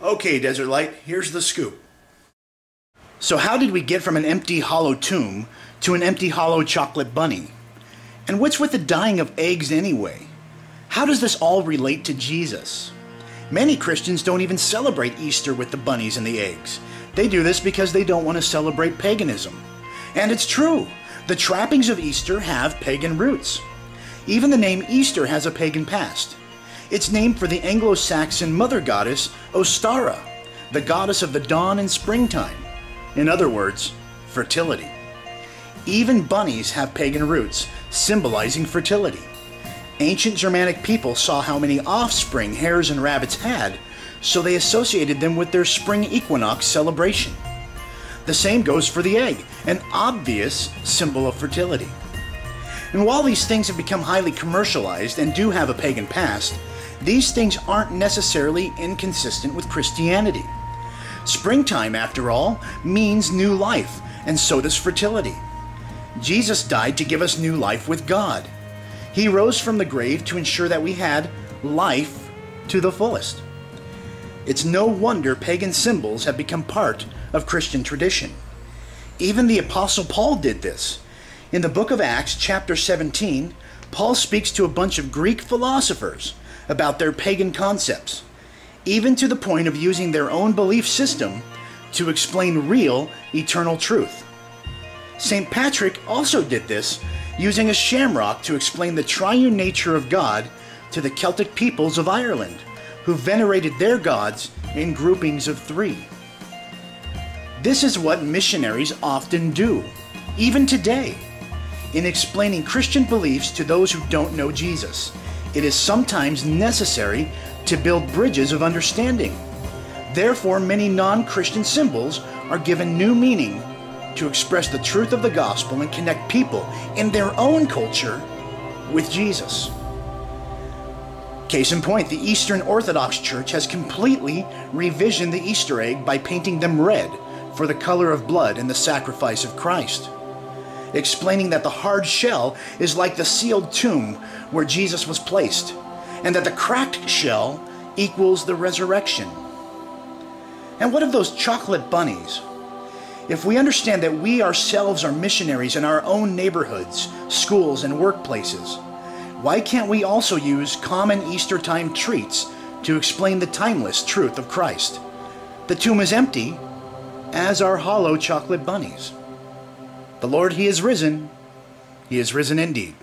Okay, Desert Light, here's the scoop. So how did we get from an empty hollow tomb to an empty hollow chocolate bunny? And what's with the dyeing of eggs anyway? How does this all relate to Jesus? Many Christians don't even celebrate Easter with the bunnies and the eggs. They do this because they don't want to celebrate paganism. And it's true. The trappings of Easter have pagan roots. Even the name Easter has a pagan past. It's named for the Anglo-Saxon mother goddess Ostara, the goddess of the dawn and springtime. In other words, fertility. Even bunnies have pagan roots, symbolizing fertility. Ancient Germanic people saw how many offspring hares and rabbits had, so they associated them with their spring equinox celebration. The same goes for the egg, an obvious symbol of fertility. And while these things have become highly commercialized and do have a pagan past, these things aren't necessarily inconsistent with Christianity. Springtime, after all, means new life, and so does fertility. Jesus died to give us new life with God. He rose from the grave to ensure that we had life to the fullest. It's no wonder pagan symbols have become part of Christian tradition. Even the Apostle Paul did this. In the book of Acts, chapter 17, Paul speaks to a bunch of Greek philosophers about their pagan concepts, even to the point of using their own belief system to explain real, eternal truth. St. Patrick also did this, using a shamrock to explain the triune nature of God to the Celtic peoples of Ireland, who venerated their gods in groupings of three. This is what missionaries often do, even today. In explaining Christian beliefs to those who don't know Jesus, it is sometimes necessary to build bridges of understanding. Therefore, many non-Christian symbols are given new meaning to express the truth of the gospel and connect people in their own culture with Jesus. Case in point, the Eastern Orthodox Church has completely revisioned the Easter egg by painting them red for the color of blood and the sacrifice of Christ, explaining that the hard shell is like the sealed tomb where Jesus was placed, and that the cracked shell equals the resurrection. And what of those chocolate bunnies? If we understand that we ourselves are missionaries in our own neighborhoods, schools, and workplaces, why can't we also use common Easter time treats to explain the timeless truth of Christ? The tomb is empty, as are hollow chocolate bunnies. The Lord, He is risen. He is risen indeed.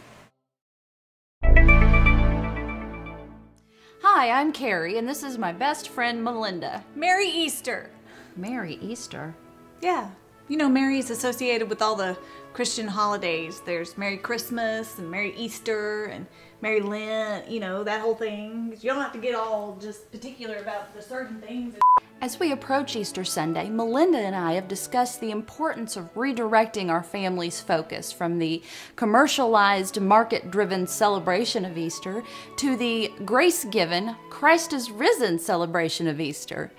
Hi, I'm Carrie, and this is my best friend, Melinda. Merry Easter. Merry Easter? Yeah. You know, Mary is associated with all the Christian holidays. There's Merry Christmas and Merry Easter and Merry Lent, you know, that whole thing. You don't have to get all just particular about the certain things. As we approach Easter Sunday, Melinda and I have discussed the importance of redirecting our family's focus from the commercialized, market-driven celebration of Easter to the grace-given, Christ is risen celebration of Easter.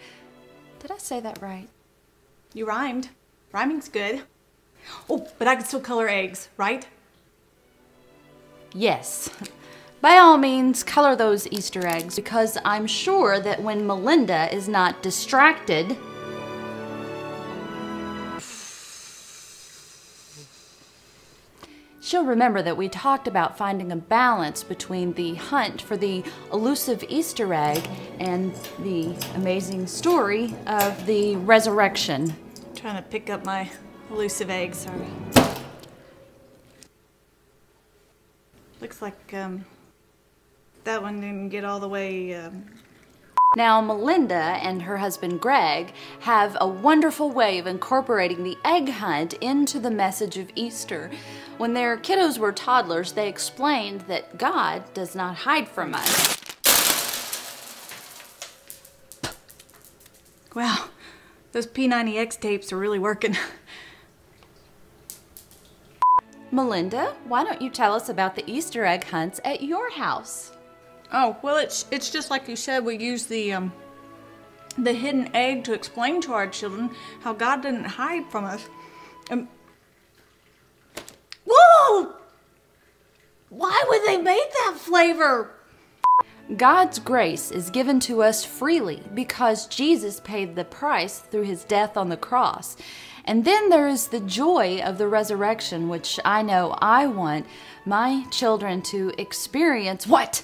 Did I say that right? You rhymed. Rhyming's good. Oh, but I can still color eggs, right? Yes. By all means, color those Easter eggs, because I'm sure that when Melinda is not distracted, she'll remember that we talked about finding a balance between the hunt for the elusive Easter egg and the amazing story of the resurrection. Trying to pick up my elusive egg, sorry. Looks like that one didn't get all the way. Now, Melinda and her husband Greg have a wonderful way of incorporating the egg hunt into the message of Easter. When their kiddos were toddlers, they explained that God does not hide from us. Wow, those P90X tapes are really working. Melinda, why don't you tell us about the Easter egg hunts at your house? Oh, well, it's just like you said, we use the hidden egg to explain to our children how God didn't hide from us. Whoa! Why would they make that flavor? God's grace is given to us freely because Jesus paid the price through his death on the cross. And then there is the joy of the resurrection, which I know I want my children to experience. What?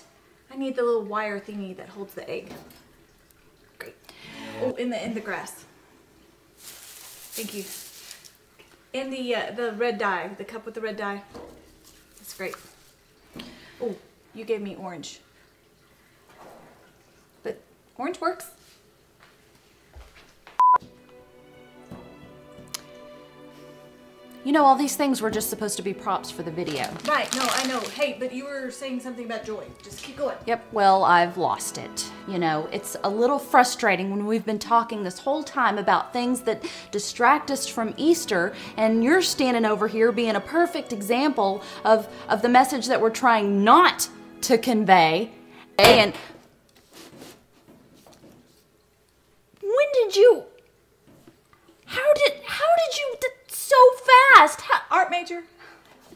I need the little wire thingy that holds the egg. Great. Oh, in the grass. Thank you. And the red dye, the cup with the red dye. That's great. Oh, you gave me orange. But orange works. You know, all these things were just supposed to be props for the video. Right, no, I know. Hey, but you were saying something about joy. Just keep going. Yep, well, I've lost it. You know, it's a little frustrating when we've been talking this whole time about things that distract us from Easter, and you're standing over here being a perfect example of the message that we're trying not to convey. And when did you... How did you... So fast! Art major.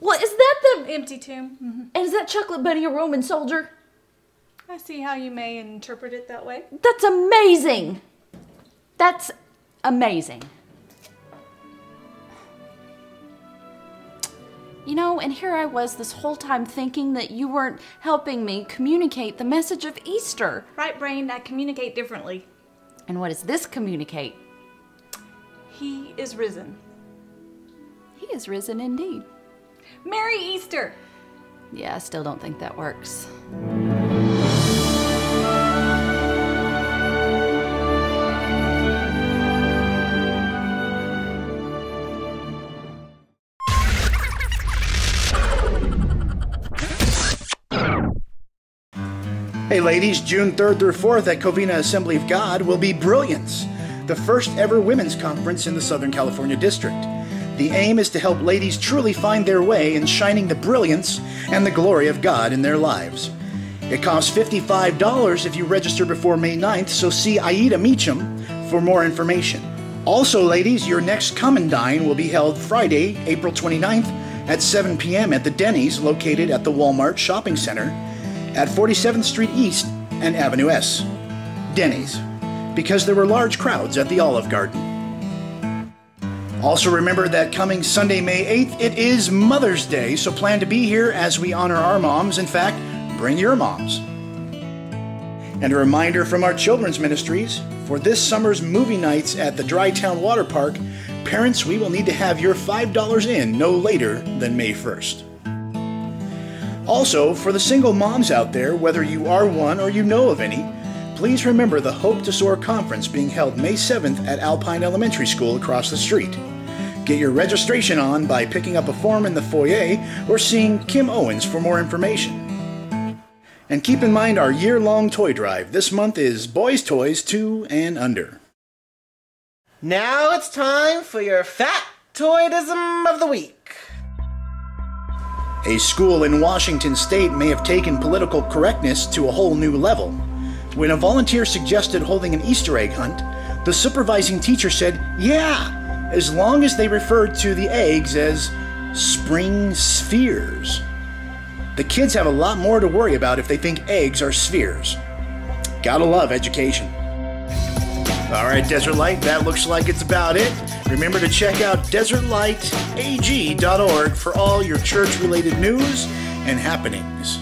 What is that? The empty tomb. Mm-hmm. And is that Chocolate Bunny a Roman soldier? I see how you may interpret it that way. That's amazing. That's amazing. You know, and here I was this whole time thinking that you weren't helping me communicate the message of Easter. Right, brain, I communicate differently. And what does this communicate? He is risen. He is risen indeed. Merry Easter! Yeah, I still don't think that works. Hey ladies, June 3rd through 4th at Covina Assembly of God will be Brilliance, the first ever women's conference in the Southern California district. The aim is to help ladies truly find their way in shining the brilliance and the glory of God in their lives. It costs $55 if you register before May 9th, so see Aida Meacham for more information. Also, ladies, your next Come and Dine will be held Friday, April 29th at 7 p.m. at the Denny's located at the Walmart Shopping Center at 47th Street East and Avenue S. Denny's, because there were large crowds at the Olive Garden. Also remember that coming Sunday, May 8th, it is Mother's Day, so plan to be here as we honor our moms. In fact, bring your moms. And a reminder from our children's ministries, for this summer's movie nights at the Dry Town Water Park, parents, we will need to have your $5 in no later than May 1st. Also, for the single moms out there, whether you are one or you know of any, please remember the Hope to Soar Conference being held May 7th at Alpine Elementary School across the street. Get your registration on by picking up a form in the foyer or seeing Kim Owens for more information. And keep in mind our year-long toy drive. This month is Boys' Toys 2 and under. Now it's time for your Fat Toydism of the Week. A school in Washington State may have taken political correctness to a whole new level. When a volunteer suggested holding an Easter egg hunt, the supervising teacher said, yeah, as long as they referred to the eggs as spring spheres. The kids have a lot more to worry about if they think eggs are spheres. Gotta love education. All right, Desert Light, that looks like it's about it. Remember to check out desertlightag.org for all your church-related news and happenings.